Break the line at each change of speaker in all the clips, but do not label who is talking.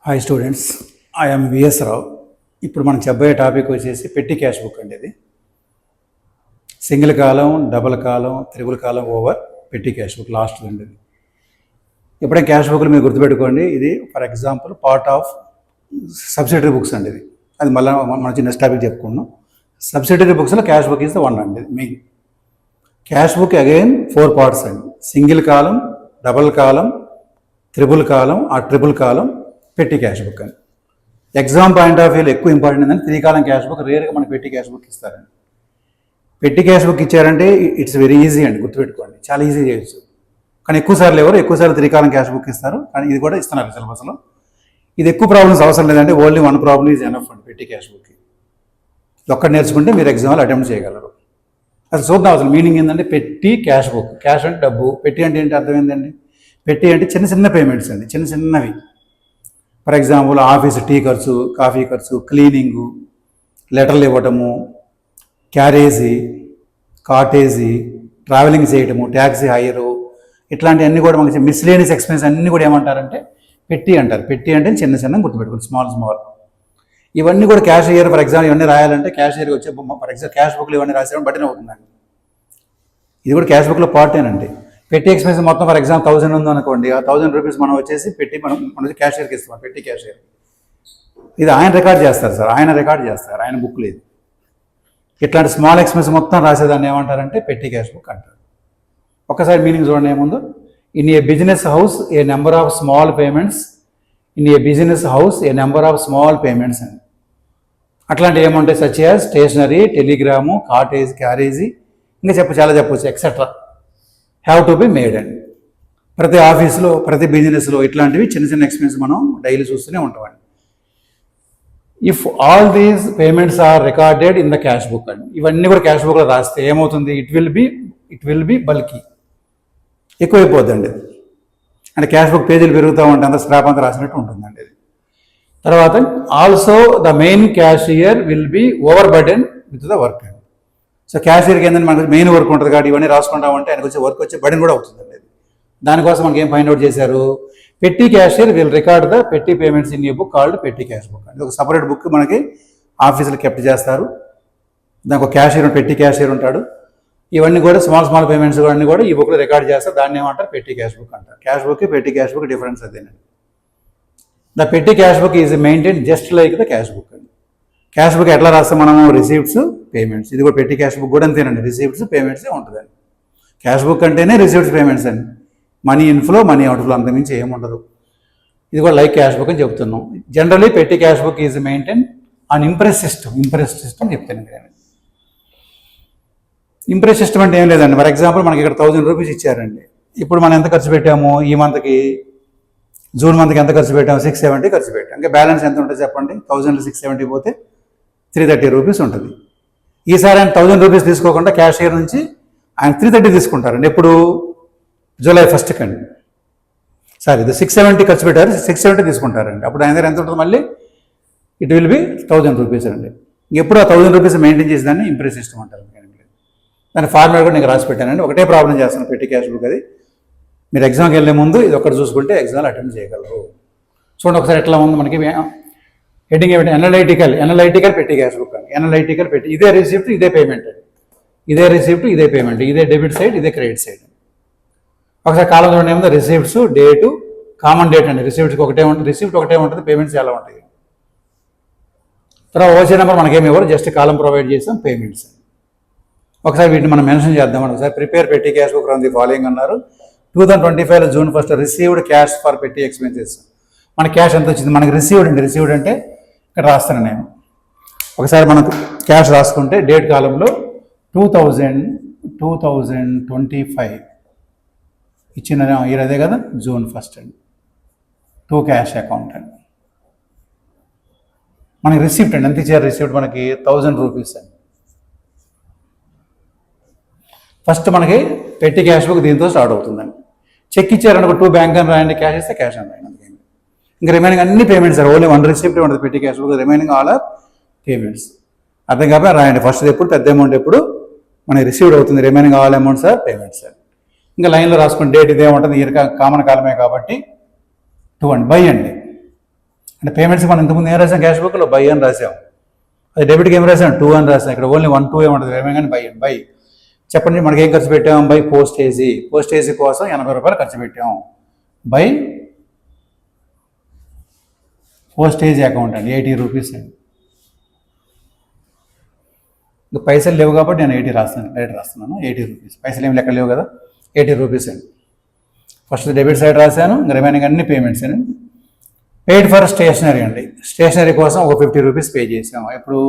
Hi students, I'm VS రావు. ఇప్పుడు మనం చెప్పబోయే టాపిక్ వచ్చేసి పెట్టి క్యాష్ బుక్ అండి. ఇది single column, double column, triple column over పెట్టి క్యాష్ బుక్ లాస్ట్ అండి. ఇది ఎప్పుడైనా క్యాష్ బుక్లు మీరు గుర్తుపెట్టుకోండి. ఇది for example part of subsidiary books అండి. ఇది అది మళ్ళీ మన నెక్స్ట్ టాపిక్ చెప్పుకున్నాం. సబ్సిడరీ బుక్స్లో cash book is the one అండి. Main cash book again 4 parts అండి. Single column, double column, triple column, ఆ ట్రిబుల్ కాలం పెట్టి క్యాష్ బుక్ అని. ఎగ్జామ్ పాయింట్ ఆఫ్ వ్యూలో ఎక్కువ ఇంపార్టెంట్ ఏంటంటే 3 కాలం క్యాష్ బుక్ రేర్గా మనకి పెట్టి క్యాష్ బుక్ ఇస్తారండి. పెట్టి క్యాష్ బుక్ ఇచ్చారంటే ఇట్స్ వెరీ ఈజీ అండి, గుర్తుపెట్టుకోండి. చాలా ఈజీ చేయొచ్చు. కానీ ఎక్కువసార్లు 3 కాలం క్యాష్ బుక్ ఇస్తారు. కానీ ఇది కూడా ఇస్తున్నారు సిలబస్లో. ఇది ఎక్కువ ప్రాబ్లమ్స్ అవసరం లేదంటే ఓన్లీ 1 ప్రాబ్లమ్ ఈజ్ ఎనఫ్ అండి పెట్టి క్యాష్ బుక్కి. ఒక్కటి నేర్చుకుంటే మీరు ఎగ్జామ్లో అటెంప్ట్ చేయగలరు. అసలు చూద్దాం అసలు మీనింగ్ ఏంటంటే పెట్టి క్యాష్ బుక్. క్యాష్ అంటే డబ్బు, పెట్టి అంటే ఏంటి అర్థం ఏంటండి? పెట్టి అంటే చిన్న చిన్న పేమెంట్స్ అండి, చిన్న చిన్నవి. ఫర్ ఎగ్జాంపుల్ ఆఫీస్ టీ ఖర్చు, కాఫీ ఖర్చు, క్లీనింగు, లెటర్లు ఇవ్వటము, క్యారేజీ, కాటేజీ, ట్రావెలింగ్ చేయటము, ట్యాక్సీ హైరు, ఇట్లాంటివన్నీ కూడా మనకి మిస్లేనియస్ ఎక్స్పెన్స్ అన్నీ కూడా ఏమంటారంటే పెట్టి అంటారు. పెట్టి అంటే చిన్న చిన్న గుర్తుపెట్టుకోండి, స్మాల్ స్మాల్. ఇవన్నీ కూడా క్యాష్ ఇయర్ ఫర్ ఎగ్జాంపుల్ ఇవన్నీ రాయాలంటే క్యాష్ ఇయర్కి వచ్చే ఫర్ ఎగ్జాంపుల్ క్యాష్ బుక్లు ఇవన్నీ రాసేయడం బట్టినే అవుతుందండి. ఇది కూడా క్యాష్ బుక్లో పార్టేనండి. పెట్టి ఎక్స్పెన్స్ మొత్తం ఫర్ ఎగ్జాంపుల్ 1000 ఉందనుకోండి, ఆ 1000 రూపీస్ మనం వచ్చేసి పెట్టి మనం క్యాషియర్కి ఇస్తాం. పెట్టి క్యాషియర్ ఇది ఆయన రికార్డ్ చేస్తారు సార్, ఆయన రికార్డ్ చేస్తారు, ఆయన బుక్ లేదు. ఇట్లాంటి స్మాల్ ఎక్స్పెన్స్ మొత్తం రాసేదాన్ని ఏమంటారంటే పెట్టి క్యాష్ బుక్ అంటారు. ఒక్కసారి మీనింగ్ చూడండి ఏముందో. In a business house a number of small payments, in a business house a number of small payments అని. అట్లాంటివి ఏముంటాయి? Such as stationery, telegram, cartage, carriage, ఇంకా చాలా చెప్పవచ్చు etcetera have to be made అండి. ప్రతి ఆఫీస్లో, ప్రతి బిజినెస్లో ఇట్లాంటివి చిన్న చిన్న ఎక్స్పెన్స్ మనం డైలీ చూస్తూనే ఉంటామండి. If all these payments are recorded in the cash book అండి. ఇవన్నీ కూడా క్యాష్ బుక్లో రాస్తే ఏమవుతుంది? ఇట్ విల్ బి బల్కీ, ఎక్కువైపోద్దండి. అంటే క్యాష్ బుక్ పేజీలు పెరుగుతూ ఉంటే అంత స్క్రాప్ అంతా రాసినట్టు ఉంటుందండి. తర్వాత also the main cashier will be over burden with the work అండి. సో క్యాషియర్కి ఏంటంటే మనకి మెయిన్ వర్క్ ఉంటుంది కాబట్టి ఇవన్నీ రాసుకుంటామంటే ఆయనకు వచ్చే వర్క్ వచ్చే బర్డెన్ కూడా అవుతుందండి. దానికోసం మనకి ఏం ఫైండ్ అవుట్ చేశారు? పెట్టి క్యాషియర్ విల్ రికార్డ్ ద పెట్టి payments in A book called పెట్టి క్యాష్ బుక్ అండి. ఒక సపరేట్ బుక్ మనకి ఆఫీసులో కెప్ట్ చేస్తారు. దానికి ఒక క్యాషియర్, పెట్టి క్యాషియర్ ఉంటాడు. ఇవన్నీ కూడా స్మాల్ పేమెంట్స్ అన్నీ కూడా ఈ బుక్లో రికార్డ్ చేస్తారు. దాన్ని ఏమంటారు? పెట్టి క్యాష్ బుక్ అంటారు. క్యాష్ బుక్, పెట్టి క్యాష్ బుక్ డిఫరెన్స్ అదేనండి. ద పెట్టి cash book is maintain just like the cash book అండి. క్యాష్ బుక్ ఎట్లా రాస్తాం మనము? Receipts, payments. ఇది కూడా పెట్టి క్యాష్ బుక్ కూడా అంతేనండి, రిసీప్ట్స్, పేమెంట్సే ఉంటుందండి. క్యాష్ బుక్ అంటేనే రిసీప్ట్స్, పేమెంట్స్ అండి. మనీ ఇన్ఫ్లో, మనీ అవుట్ఫ్లో అంతమించి ఏముండదు. ఇది కూడా లైక్ క్యాష్ బుక్ అని చెప్తున్నాం. జనరలీ పెట్టి cash book is maintain on impress system చెప్తాను నేను. ఇంప్రెస్ సిస్టమ్ అంటే ఏం లేదండి. ఫర్ ఎగ్జాంపుల్ మనకి ఇక్కడ 1000 రూపీస్ ఇచ్చారండి. ఇప్పుడు మనం ఎంత ఖర్చు పెట్టాము? ఈ మంత్కి జూన్ మంత్కి ఎంత ఖర్చు పెట్టాము? 670 ఖర్చు పెట్టాం. ఇంకా బ్యాలెన్స్ ఎంత ఉంటుంది చెప్పండి? 1000లో 670 పోతే 330 రూపీస్ ఉంటుంది. ఈసారి ఆయన 1000 రూపీస్ తీసుకోకుండా క్యాషియర్ నుంచి ఆయన 330 తీసుకుంటారండి. ఎప్పుడు? జూలై 1st కండి. సారీ, ఇది 670 ఖర్చు పెట్టారు, 670 తీసుకుంటారండి. అప్పుడు ఆయన దగ్గర ఎంత ఉంటుంది? మళ్ళీ ఇట్ విల్ బి 1000 రూపీస్ అండి. ఎప్పుడు ఆ 1000 రూపీస్ మెయింటైన్ చేసేదాన్ని ఇంప్రెస్ సిస్టమ్ అంటారు. దాని ఫార్మాట్ కూడా నేను రాసి పెట్టానండి. ఒకటే ప్రాబ్లం చేస్తాను పెట్టి క్యాష్ బుక్. అది మీరు ఎగ్జామ్కి వెళ్ళే ముందు ఇది ఒకటి చూసుకుంటే ఎగ్జామ్లో అటెంప్ట్ చేయగలరు. చూడండి ఒకసారి ఎట్లా ఉంది మనకి హెడ్డింగ్ ఏమిటి? ఎనలైటికల్ పెట్టి క్యాష్ బుక్ అండి. ఎనలైటికల్ పెట్టి, ఇదే రిసిప్ట్, ఇదే పేమెంట్ అండి. ఇదే రిసిప్ట్, ఇదే పేమెంట్, ఇదే డెబిట్ సైడ్, ఇదే క్రెడిట్ సైడ్. ఒకసారి కాలం చూడండి ఏముందో? రిసిప్ట్స్, డేటు, కామన్ డేట్ అండి. రిసిప్ట్కి ఒకటే ఉంటుంది, రిసిప్ట్ ఒకటే ఉంటుంది, పేమెంట్స్ చాలా ఉంటాయి. తర్వాత ఓసీ నెంబర్ మనకేమి ఇవ్వరు, జస్ట్ కాలం ప్రొవైడ్ చేసాం, పేమెంట్స్. ఒకసారి వీటిని మనం మెన్షన్ చేద్దాం. ఒకసారి ప్రిపేర్ పెట్టి cash book from the following అన్నారు. 2025 జూన్ 1 రిసీవ్డ్ క్యాష్ ఫర్ పెట్టి ఎక్స్పెన్సెస్. మన క్యాష్ ఎంత వచ్చింది? మనకి రిసీవ్డ్ అండి. రిసీవ్డ్ అంటే ఇక్కడ రాస్తాను నేను. ఒకసారి మనకు క్యాష్ రాసుకుంటే డేట్ కాలంలో 2025 ఇచ్చిన ఇయర్ అదే కదా, జూన్ 1 అండి. టు క్యాష్ అకౌంట్ అండి. మనకి రిసీప్ట్ అండి. ఎంత ఇచ్చారు? రిసీప్ట్ మనకి 1000 రూపీస్ అండి. ఫస్ట్ మనకి పెట్టి క్యాష్ బుక్ దీంతో స్టార్ట్ అవుతుందండి. చెక్ ఇచ్చారనుకో 2 బ్యాంక్ అని రాయండి, క్యాష్ ఇస్తే క్యాష్ అని రాయండి. అందుకని ఇంకా రిమైనింగ్ అన్ని పేమెంట్స్ సార్. ఓన్లీ 1 రిసిప్ట్ ఉంటుంది పెట్టి cash book, remaining all are payments. అర్థం కాబట్టి రాయండి. ఫస్ట్ ఎప్పుడు పెద్ద అమౌంట్ ఎప్పుడు మనకి రిసీవ్డ్ అవుతుంది, remaining all amounts are payments sir. ఇంకా లైన్లో రాసుకుని డేట్ ఇదే ఉంటుంది, ఇయర్ కామన్ కాలమే కాబట్టి 2 అండి. బై అండి. అంటే పేమెంట్స్ మనం ఇంతకుముందు ఏం రాసాం, క్యాష్ బుక్లో బై అని రాసాం. అది డెబిట్కి ఏం రాసాం, 2 అని రాసాం. ఇక్కడ ఓన్లీ 1 2 ఏమంటుంది, ఏమే కానీ బై. చెప్పండి మనకి ఏం ఖర్చు పెట్టాం, బై పోస్టేజీ కోసం 80 రూపాయలు ఖర్చు పెట్టాం. బై పోస్టేజ్ అకౌంట్ అండి, 80 రూపీస్ అండి. ఇంకా పైసలు లేవు కాబట్టి నేను 80 రాస్తున్నాను 80 రూపీస్. పైసలు ఏమి లెక్క లేవు కదా, 80 రూపీస్ అండి. ఫస్ట్ డెబిట్ సైడ్ రాశాను, ఇంకా రిమైనింగ్ అన్ని పేమెంట్స్ అండి. పెయిడ్ ఫర్ స్టేషనరీ అండి, స్టేషనరీ కోసం ఒక 50 రూపీస్ పే చేసాం. ఇప్పుడు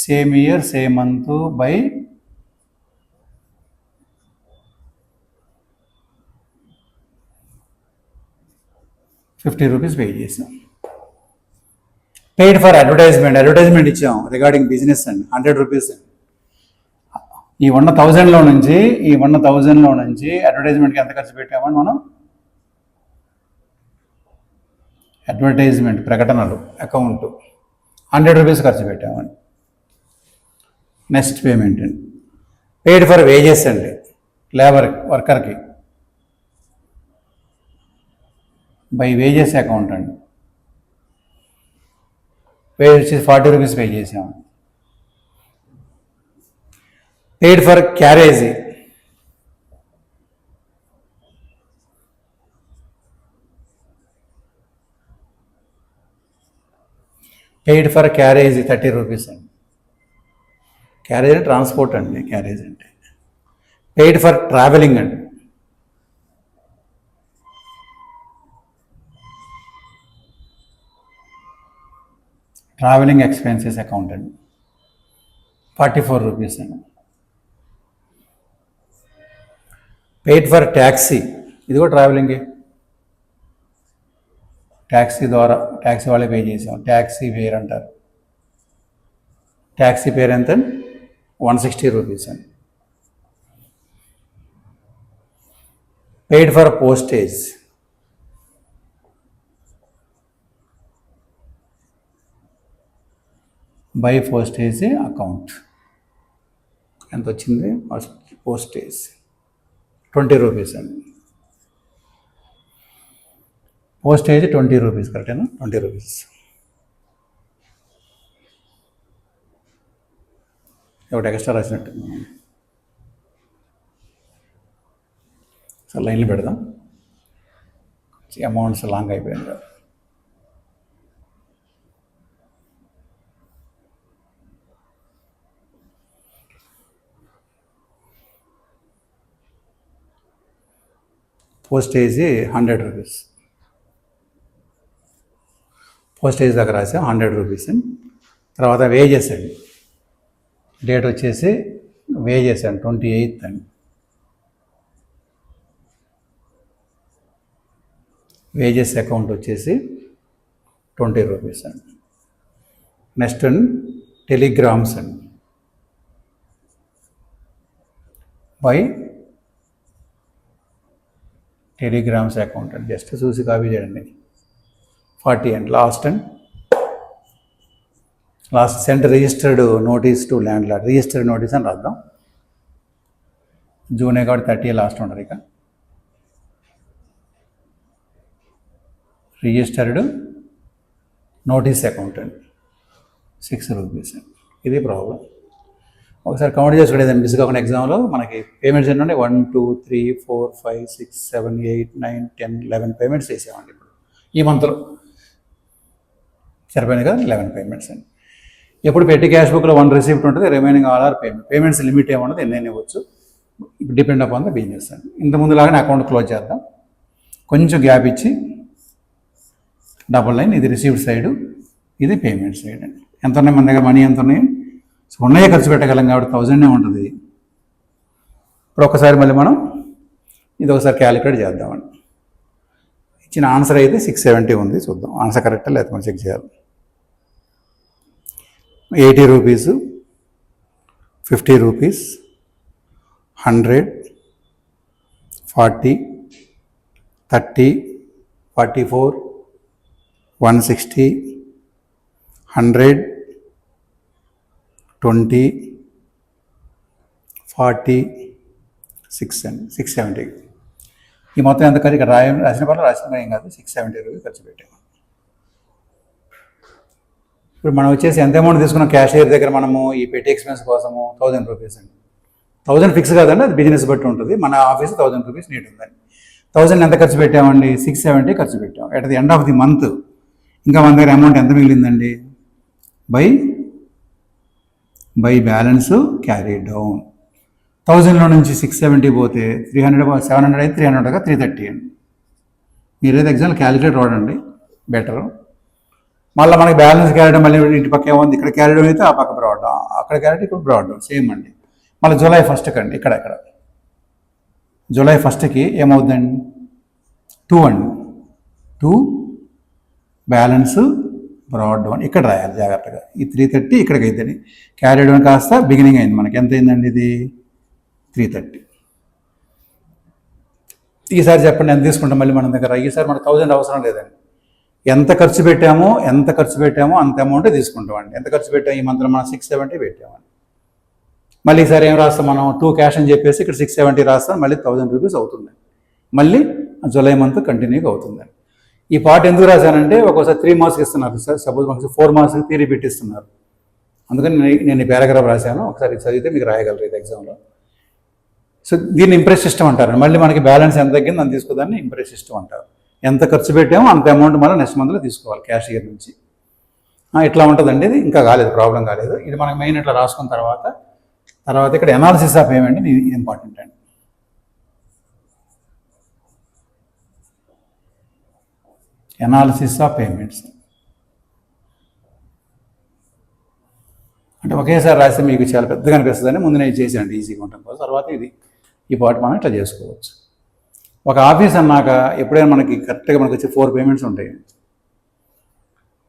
same year same month by 50 rupees pay చేసాం. పెయిడ్ ఫర్ అడ్వర్టైజ్మెంట్ ఇచ్చాం రిగార్డింగ్ బిజినెస్ అండి, 100 రూపీస్ అండి. ఈ 1,000లో నుంచి అడ్వర్టైజ్మెంట్కి ఎంత ఖర్చు పెట్టామని మనం, అడ్వర్టైజ్మెంట్ ప్రకటనలు అకౌంట్ 100 రూపీస్ ఖర్చు పెట్టామని. నెక్స్ట్ పేమెంట్ అండి, పెయిడ్ ఫర్ వేజెస్ అండి, వర్కర్కి బై వేజెస్ అకౌంట్ అండి. పే వచ్చేసి 40 రూపీస్ పే చేసాము. Paid for carriage paid for carriage 30 rupees అండి. క్యారేజ్ ట్రాన్స్పోర్ట్ అండి, క్యారేజ్ అంటే. పెయిడ్ ఫర్ ట్రావెలింగ్ అండి, ట్రావెలింగ్ ఎక్స్పెన్సెస్ అకౌంట్ అండి, 44 రూపీస్ అండి. పెయిడ్ ఫర్ ట్యాక్సీ, ఇది కూడా ట్రావెలింగే, ట్యాక్సీ ద్వారా ట్యాక్సీ వాళ్ళే పే చేసాం. ట్యాక్సీ ఫేర్ అంటారు. ట్యాక్సీ ఫేర్ ఎంత, 160 రూపీస్ అండి. Paid for postage by postage account ఎంత వచ్చింది, పోస్టేజ్ 20 రూపీస్ అండి. పోస్టేజ్ 20 రూపీస్, కరెక్టేనా, 20 రూపీస్. ఒకటి ఎక్స్ట్రా రాసినట్టు, సార్ లైన్లు పెడదాం, అమౌంట్స్ లాంగ్ అయిపోయింది కదా. పోస్టేజ్ 100 రూపీస్, పోస్టేజ్ దగ్గర రాసాం 100 రూపీస్ అండి. తర్వాత వేజెస్ అండి, డేట్ వచ్చేసి వేజెస్ అండి 28th అండి. వేజెస్ అకౌంట్ వచ్చేసి 20 రూపీస్ అండి. నెక్స్ట్ అండి టెలిగ్రామ్స్ అండి, బై టెలిగ్రామ్స్ అకౌంట్ అండి, జస్ట్ చూసి కాపీ చేయండి, 40 అండి. Last sent registered notice to landlord, registered notice అని రాద్దాం. జూనే కాబట్టి 30 లాస్ట్ ఉండదు. ఇక రిజిస్టర్డ్ నోటీస్ అకౌంట్ అండి, 6 రూపీస్ అండి. ఇది ప్రాబ్లం. ఒకసారి కౌంట్ చేసుకోండి, మిస్ కాకుండా ఎగ్జామ్లో మనకి పేమెంట్స్ ఏంటంటే 1 2 3 4 5 6 7 8 9 10 11 పేమెంట్స్ చేసామండి. ఇప్పుడు ఈ మంత్లో సరిపోయినాయి కదా, 11 పేమెంట్స్ అండి. ఎప్పుడు పెట్టి క్యాష్ బుక్లో 1 రిసిప్ట్ ఉంటుంది, remaining all are payments limit ఏమన్నది ఎన్ని ఇవ్వచ్చు, డిపెండ్ అపాన్ ద బిజినెస్ అండి. ఇంత ముందులాగానే అకౌంట్ క్లోజ్ చేద్దాం, కొంచెం గ్యాప్ ఇచ్చి డబుల్ లైన్, ఇది రిసీవ్డ్ సైడ్, ఇది పేమెంట్ సైడ్ అండి. ఎంత ఉన్నాయి మన దగ్గర, మనీ ఎంత ఉన్నాయి, సో ఉన్నాయే ఖర్చు పెట్టగలం కాబట్టి 1000 ఉంటుంది. ఇప్పుడు ఒకసారి మళ్ళీ మనం ఇది ఒకసారి క్యాలిక్యులేట్ చేద్దామండి. ఇచ్చిన ఆన్సర్ అయితే 670 ఉంది, చూద్దాం ఆన్సర్ కరెక్టా లేకపోతే మనం చెక్ చేయాలి. 80 రూపీస్, 50 రూపీస్, 100, 40, 30, 44, 160, 100, 20, 40, 670. ఈ మొత్తం ఎంత ఖర్చు ఇక్కడ రాసిన పనులు రాసిన ఏం కాదు, 670 రూపీస్ ఖర్చు పెట్టాము. ఇప్పుడు మనం వచ్చేసి ఎంత అమౌంట్ తీసుకున్నాం క్యాషియర్ దగ్గర మనము ఈ పెట్టి ఎక్స్పెన్స్ కోసము 1000 రూపీస్ అండి. 1000 ఫిక్స్ కాదండి, అది బిజినెస్ బట్టి ఉంటుంది. మన ఆఫీస్ 1000 రూపీస్ నీట్ ఉందండి. 1000 ఎంత ఖర్చు పెట్టామండి? 670 ఖర్చు పెట్టాం. At the end of the month ఇంకా మన దగ్గర అమౌంట్ ఎంత మిగిలిందండి? By balance carry down. 1000లో నుంచి 670 పోతే 300 700 అయితే 300గా 330 అండి. మీరైతే ఎగ్జాంపుల్ క్యాలిక్యులేటర్ వాడండి, బెటర్. మళ్ళీ మనకి బ్యాలెన్స్ క్యారీ డౌన్, మళ్ళీ ఇంటి పక్క ఏముంది, ఇక్కడ క్యారీ డౌన్ అయితే ఆ పక్క బ్రాడ్ డౌన్, అక్కడ క్యారీ ఇక్కడ బ్రాడ్ డౌన్, సేమ్ అండి. మళ్ళీ జూలై 1st అండి, ఇక్కడ జూలై 1st ఏమవుతుందండి? 2 అండి. 2 బ్యాలెన్స్ బ్రాడ్ డౌన్ ఇక్కడ రాయాలి జాగ్రత్తగా. ఈ 330 ఇక్కడికి అవుతుంది. క్యారీ డౌన్ కాస్త బిగినింగ్ అయింది. మనకి ఎంత అయిందండి? ఇది 330. ఈసారి చెప్పండి ఎంత తీసుకుంటాం మళ్ళీ మన దగ్గర? ఈసారి మనకు 1000 అవసరం లేదండి. ఎంత ఖర్చు పెట్టామో అంత అమౌంట్ తీసుకుంటామండి. ఎంత ఖర్చు పెట్టాము ఈ మంత్లో? మనం 670 పెట్టామండి. మళ్ళీ ఈసారి ఏం రాస్తాం మనం? 2 క్యాష్ అని చెప్పేసి ఇక్కడ 670 రాస్తాం, మళ్ళీ 1000 రూపీస్ అవుతుంది. మళ్ళీ జూలై మంత్ కంటిన్యూగా అవుతుందండి. ఈ పార్ట్ ఎందుకు రాశానంటే ఒక్కోసారి 3 మార్క్స్కి ఇస్తున్నారు సార్, సపోజ్ మనకి 4 మార్క్స్కి థియరీ పెట్టిస్తున్నారు. అందుకని నేను ఈ పారాగ్రాఫ్ రాశాను, ఒకసారి చదివితే మీకు రాయగలరు ఇది ఎగ్జామ్లో. సో దీన్ని ఇంప్రెస్ సిస్టమ్ అంటారు. మళ్ళీ మనకి బ్యాలెన్స్ ఎంత తగ్గింది అని తీసుకోదాన్ని ఇంప్రెస్ సిస్టమ్ అంటారు. ఎంత ఖర్చు పెట్టామో అంత అమౌంట్ మళ్ళీ నెక్స్ట్ మంత్లో తీసుకోవాలి క్యాషియర్ నుంచి. ఇట్లా ఉంటుందండి. ఇది ఇంకా కాలేదు, ప్రాబ్లం కాలేదు. ఇది మనకి మెయిన్ ఇట్లా రాసుకున్న తర్వాత ఇక్కడ ఎనాలిసిస్ ఆఫ్ పేమెంట్, ఇది ఇంపార్టెంట్ అండి. ఎనాలిసిస్ ఆఫ్ పేమెంట్స్ అంటే ఒకేసారి రాస్తే మీకు చాలా పెద్దగా అనిపిస్తుందని ముందు నేను చేసాను ఈజీగా ఉండటం కోసం. తర్వాత ఈ పార్ట్ మనం ఇట్లా చేసుకోవచ్చు. ఒక ఆఫీస్ అన్నాక ఎప్పుడైనా మనకి కరెక్ట్గా మనకు వచ్చే 4 పేమెంట్స్ ఉంటాయి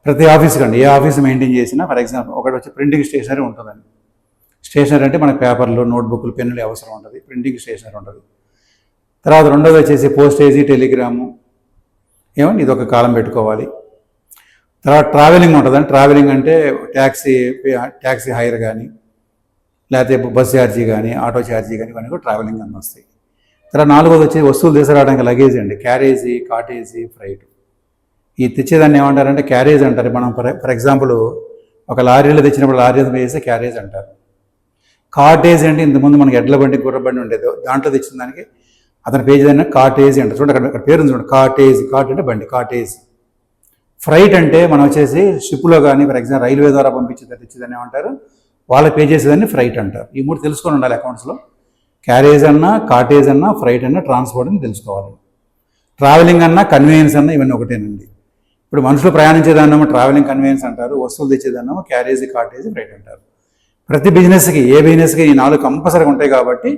ప్రతి ఆఫీస్కి అండి. ఏ ఆఫీస్ మెయింటైన్ చేసినా ఫర్ ఎగ్జాంపుల్ ఒకటి వచ్చి ప్రింటింగ్ స్టేషనరీ ఉంటుందండి. స్టేషనరీ అంటే మనకి పేపర్లు, నోట్బుక్లు, పెన్నులు అవసరం ఉంటుంది. ప్రింటింగ్ స్టేషనరీ ఉంటుంది. తర్వాత రెండోది వచ్చేసి పోస్టేజీ, టెలిగ్రాము, ఏమండి ఇది ఒక కాలం పెట్టుకోవాలి. తర్వాత ట్రావెలింగ్ ఉంటుందండి. ట్రావెలింగ్ అంటే ట్యాక్సీ హైర్ కానీ, లేకపోతే బస్ ఛార్జీ కానీ, ఆటో ఛార్జీ కానీ, ఇవన్నీ కూడా ట్రావెలింగ్ అని వస్తాయి. తర్వాత నాలుగోది వచ్చి వస్తువులు తీసుకురావడానికి లగేజ్ అండి. Carriage, cartage, freight. ఈ తెచ్చేదాన్ని ఏమంటారంటే క్యారేజ్ అంటారు. మనం ఫర్ ఎగ్జాంపుల్ ఒక లారీలో తెచ్చినప్పుడు లారీ వేస్తే క్యారేజ్ అంటారు. కాటేజ్ అంటే ఇంతకుముందు మనకి ఎడ్ల బండి, గుర్ర బండి ఉండేది, దాంట్లో తెచ్చిన దానికి అతని పేజీ దాన్ని కాటేజీ అంటారు. చూడండి అక్కడ పేరు చూడండి, కాటేజ్. కాట్ అంటే బండి, కాటేజ్. ఫ్రైట్ అంటే మనం వచ్చేసి షిప్లో కానీ ఫర్ ఎగ్జాంపుల్ రైల్వే ద్వారా తెచ్చేదాన్ని ఏమంటారు? వాళ్ళ పే చేసేదాన్ని ఫ్రైట్ అంటారు. ఈ 3 తెలుసుకొని ఉండాలి అకౌంట్స్లో. క్యారేజ్ అన్నా, కాటేజ్ అన్నా, ఫ్రైట్ అన్నా, ట్రాన్స్పోర్ట్ అని తెలుసుకోవాలి. ట్రావెలింగ్ అన్నా, కన్వీనియన్స్ అన్నా ఇవన్నీ ఒకటేనండి. ఇప్పుడు మనుషులు ప్రయాణించేదాన్నేమో ట్రావెలింగ్ కన్వీనియన్స్ అంటారు, వస్తువులు తెచ్చేదాన్నేమో క్యారేజీ, కాటేజీ, ఫ్రైట్ అంటారు. ప్రతి బిజినెస్కి ఏ బిజినెస్కి ఈ 4 కంపల్సరీగా ఉంటాయి కాబట్టి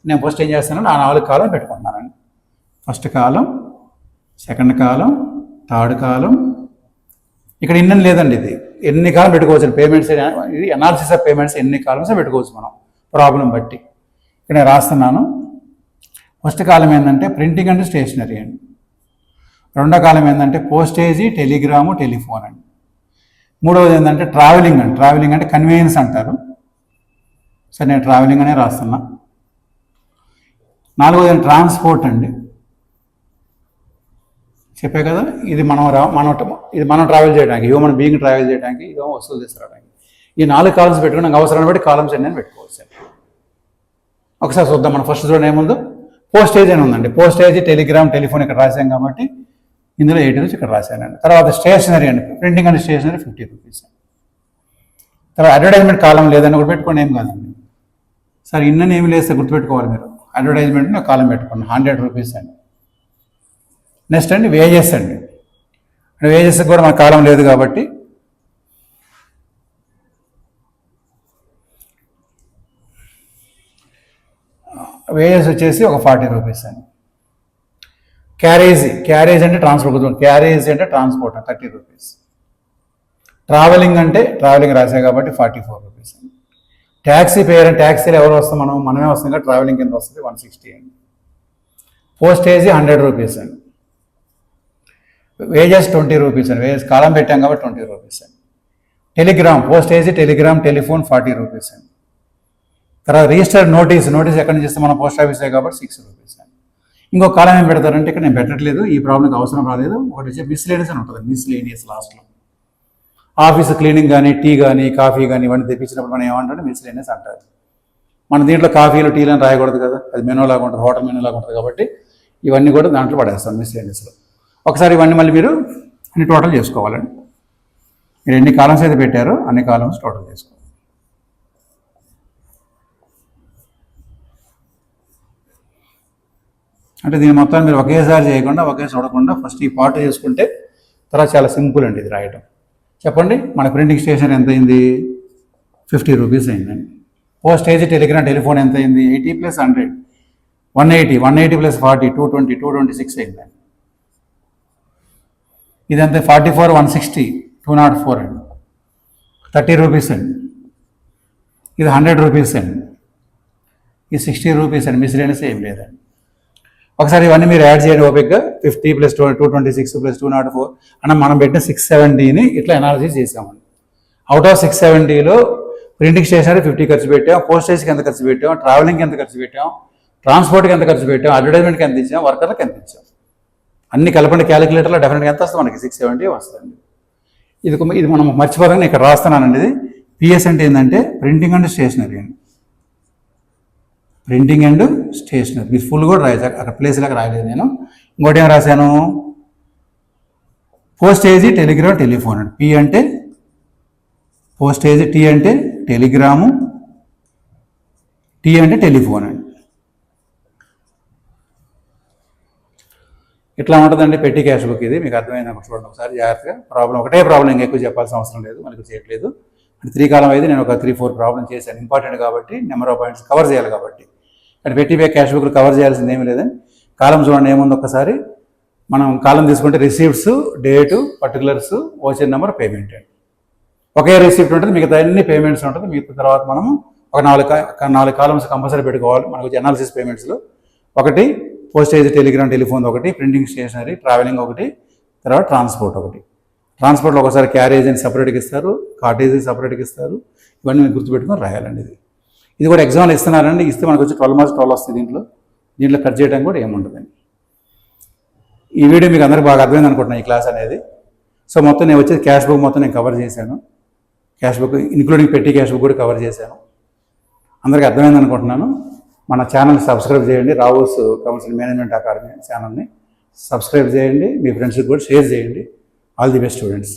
నేను ఫస్ట్ ఏం చేస్తానంటే ఆ 4 కాలం పెట్టుకుంటున్నానండి. First column, second column, third column. ఇక్కడ ఇన్ని లేదండి, ఇది ఎన్ని కాలం పెట్టుకోవచ్చు పేమెంట్స్. ఇది అనాలిసిస్ ఆఫ్ పేమెంట్స్ ఎన్ని కాలమ్స్ పెట్టుకోవచ్చు మనం ప్రాబ్లం బట్టి. ఇక్కడ నేను రాస్తున్నాను. ఫస్ట్ కాలం ఏంటంటే ప్రింటింగ్ అండ్ స్టేషనరీ అండి. రెండో కాలం ఏంటంటే పోస్టేజీ, టెలిగ్రాము, టెలిఫోన్ అండి. మూడవది ఏంటంటే ట్రావెలింగ్ అండి. ట్రావెలింగ్ అంటే కన్వీనియన్స్ అంటారు. సరే నేను ట్రావెలింగ్ అనే రాస్తున్నా. నాలుగవది ట్రాన్స్పోర్ట్ అండి. చెప్పే కదా, ఇది మనం ట్రావెల్ చేయడానికి, హ్యూమన్ బీయింగ్ ట్రావెల్ చేయడానికి, ఇదో వస్తువులు తీసుకురావడానికి. ఈ 4 కాలమ్స్ పెట్టుకుని నాకు అవసరాన్ని బట్టి కాలమ్స్ ఎన్ని అని పెట్టుకోవచ్చు. ఒకసారి చూద్దాం. మనం ఫస్ట్ చూడండి ఏముందో. పోస్టేజ్ అని ఉందండి. పోస్టేజ్, టెలిగ్రామ్, టెలిఫోన్ ఇక్కడ రాసాం కాబట్టి ఇందులో 80 నుంచి ఇక్కడ రాశానండి. తర్వాత స్టేషనరీ అండి. Printing and stationery 50 rupees. తర్వాత అడ్వర్టైజ్మెంట్ కాలం లేదని కూడా పెట్టుకోండి, ఏం కాదండి. సరే ఇన్నని ఏమి లేస్తే గుర్తుపెట్టుకోవాలి మీరు. అడ్వర్టైజ్మెంట్ కాలం పెట్టుకోండి, 100 రూపీస్ అండి. నెక్స్ట్ అండి వేజెస్ అండి. వేజెస్ కూడా మన కాలం లేదు కాబట్టి వేజెస్ వచ్చేసి ఒక 40 రూపీస్ అండి. క్యారేజ్ అంటే ట్రాన్స్పోర్ట్, క్యారేజ్ అంటే ట్రాన్స్పోర్ట్ 30 రూపీస్. ట్రావెలింగ్ అంటే ట్రావెలింగ్ రాసే కాబట్టి 44 రూపీస్ అండి. ట్యాక్సీ పేరు, ట్యాక్సీలో ఎవరు వస్తాం మనమే వస్తాం కదా, ట్రావెలింగ్ కింద వస్తుంది 160 అండి. పోస్టేజీ 100 రూపీస్ అండి. వేజెస్ 20 రూపీస్ అండి. వేజెస్ కాలం పెట్టాం కాబట్టి 20 రూపీస్ అండి. Telegram, postage, Telegram, telephone 40 rupees అండి. తర్వాత రిజిస్టర్డ్ నోటీస్ ఎక్కడి నుంచి ఇస్తే మన పోస్ట్ ఆఫీసే కాబట్టి 6 రూపీస్ అండి. ఇంకో కాలం ఏం పెడతారంటే ఇక్కడ నేను పెట్టట్లేదు, ఈ ప్రాబ్లంకి అవసరం రాలేదు. ఒకటి వచ్చి మిస్లేనియస్ అని ఉంటుంది, మిస్లేనియస్ లాస్ట్లో. ఆఫీస్ క్లీనింగ్ కానీ టీ కానీ కాఫీ కానీ ఇవన్నీ తెప్పించినప్పుడు మనం ఏమంటే మిస్లేనియస్ అంటారు. మన దీంట్లో కాఫీలు టీలు అని రాయకూడదు కదా, అది మెనూ లాగా ఉంటుంది, హోటల్ మెనూ లాగా ఉంటుంది. కాబట్టి ఇవన్నీ కూడా దాంట్లో పడేస్తాం మిస్లేనియస్లో. ఒకసారి ఇవన్నీ మళ్ళీ మీరు అన్ని టోటల్ చేసుకోవాలండి. మీరు ఎన్ని కాలమ్స్ అయితే పెట్టారో అన్ని కాలమ్స్ టోటల్ చేసుకోవాలి. అంటే దీని మొత్తాన్ని మీరు ఒకేసారి చేయకుండా చూడకుండా ఫస్ట్ ఈ పార్ట్ చేసుకుంటే తర్వాత చాలా సింపుల్ అండి ఇది రాయటం. చెప్పండి, మన ప్రింటింగ్ స్టేషన్ ఎంత అయింది? 50 రూపీస్ అయిందండి. పోస్టేజ్ టెలిగ్రామ్ టెలిఫోన్ ఎంత అయింది? 80 + 100 180, 180 + 40 220, 226 అయిందండి. ఇదంతా 44, 160 204 అండి. 30 రూపీస్ అండి. ఇది 100 రూపీస్ అండి. ఇది 60 రూపీస్ అండి. మిస్లేనియస్ ఏం లేదండి. ఒకసారి ఇవన్నీ మీరు యాడ్ చేయండి ఓపిక్గా. 50 + 226 + 204 అన్న మనం పెట్టిన 670ని ఇట్లా అనాలిసిస్ చేసామండి. అవుట్ ఆఫ్ 670లో ప్రింటింగ్ స్టేషనరీ 50 ఖర్చు పెట్టాం, పోస్టేజ్కి ఎంత ఖర్చు పెట్టాం, ట్రావెలింగ్కి ఎంత ఖర్చు పెట్టాం, ట్రాన్స్పోర్ట్కి ఎంత ఖర్చు పెట్టాం, అడ్వర్టైజ్మెంట్కి ఎంత ఇచ్చాం, వర్కర్లకు ఎంత ఇచ్చాం, అన్ని కలపండి. క్యాలిక్యులేటర్లో డెఫినెట్గా ఎంత వస్తుంది మనకి? 670 వస్తుంది. ఇది మనం మర్చిపోతాం, నేను ఇక్కడ రాస్తున్నానండి. ఇది పిఎస్ అంటే ఏంటంటే ప్రింటింగ్ అండ్ స్టేషనరీ అండి. Printing and stationery. మీరు ఫుల్ కూడా రాయచ్చు, అక్కడ ప్లేస్ లాగా రాయలేదు నేను. ఇంకోటి ఏం రాశాను? పోస్టేజీ టెలిగ్రామ్ టెలిఫోన్ అండి. పి అంటే పోస్టేజీ, టీ అంటే టెలిగ్రాము, టీ అంటే టెలిఫోన్ అండి. ఇట్లా ఉంటుందండి పెట్టి క్యాష్ బుక్. ఇది మీకు అర్థమైంది చూడండి ఒకసారి జాగ్రత్తగా. ఒకటే ప్రాబ్లం, ఇంకా ఎక్కువ చెప్పాల్సిన అవసరం లేదు, మనకు చేయట్లేదు. 3 కాలం అయితే నేను ఒక 3-4 ప్రాబ్లం చేశాను, ఇంపార్టెంట్ కాబట్టి, నెంబర్ ఆఫ్ పాయింట్స్ కవర్ చేయాలి కాబట్టి. కానీ పెట్టి క్యాష్ బుక్లు కవర్ చేయాల్సింది ఏమీ లేదని. కాలం చూడండి ఏముంది ఒక్కసారి. మనం కాలం తీసుకుంటే receipts, date, particulars, voucher number, payment అండి. ఒకే రిసీప్ట్ ఉంటుంది, మిగతా అన్ని పేమెంట్స్ ఉంటుంది. మిగతా తర్వాత మనము ఒక 4 కాలమ్స్ కంపల్సరీ పెట్టుకోవాలి మనకు వచ్చే అనాలిసిస్ పేమెంట్స్లో. ఒకటి పోస్టేజ్ టెలిగ్రామ్ టెలిఫోన్, ఒకటి ప్రింటింగ్ స్టేషనరీ, ట్రావెలింగ్ ఒకటి, తర్వాత ట్రాన్స్పోర్ట్ ఒకటి. ట్రాన్స్పోర్ట్లో ఒకసారి క్యారేజ్ అని సపరేట్గా ఇస్తారు, కాటేజ్ సపరేట్గా ఇస్తారు. ఇవన్నీ మీరు గుర్తుపెట్టుకొని రాయాలండి. ఇది కూడా ఎగ్జామ్లో ఇస్తున్నారండి. ఇస్తే మనకు వచ్చి 12 మార్క్స్ 12 వస్తుంది. దీంట్లో కట్ చేయడం కూడా ఏముండదండి. ఈ వీడియో మీకు అందరికీ బాగా అర్థమైంది అనుకుంటున్నాను, ఈ క్లాస్ అనేది. సో మొత్తం నేను వచ్చేది క్యాష్ బుక్ మొత్తం నేను కవర్ చేశాను. క్యాష్ బుక్ ఇంక్లూడింగ్ పెట్టి క్యాష్ బుక్ కూడా కవర్ చేశాను. అందరికీ అర్థమైంది అనుకుంటున్నాను. మన ఛానల్ సబ్స్క్రైబ్ చేయండి, రావుస్ కమర్షియల్ మేనేజ్మెంట్ అకాడమీ ఛానల్ని సబ్స్క్రైబ్ చేయండి. మీ ఫ్రెండ్స్కి కూడా షేర్ చేయండి. All the best students.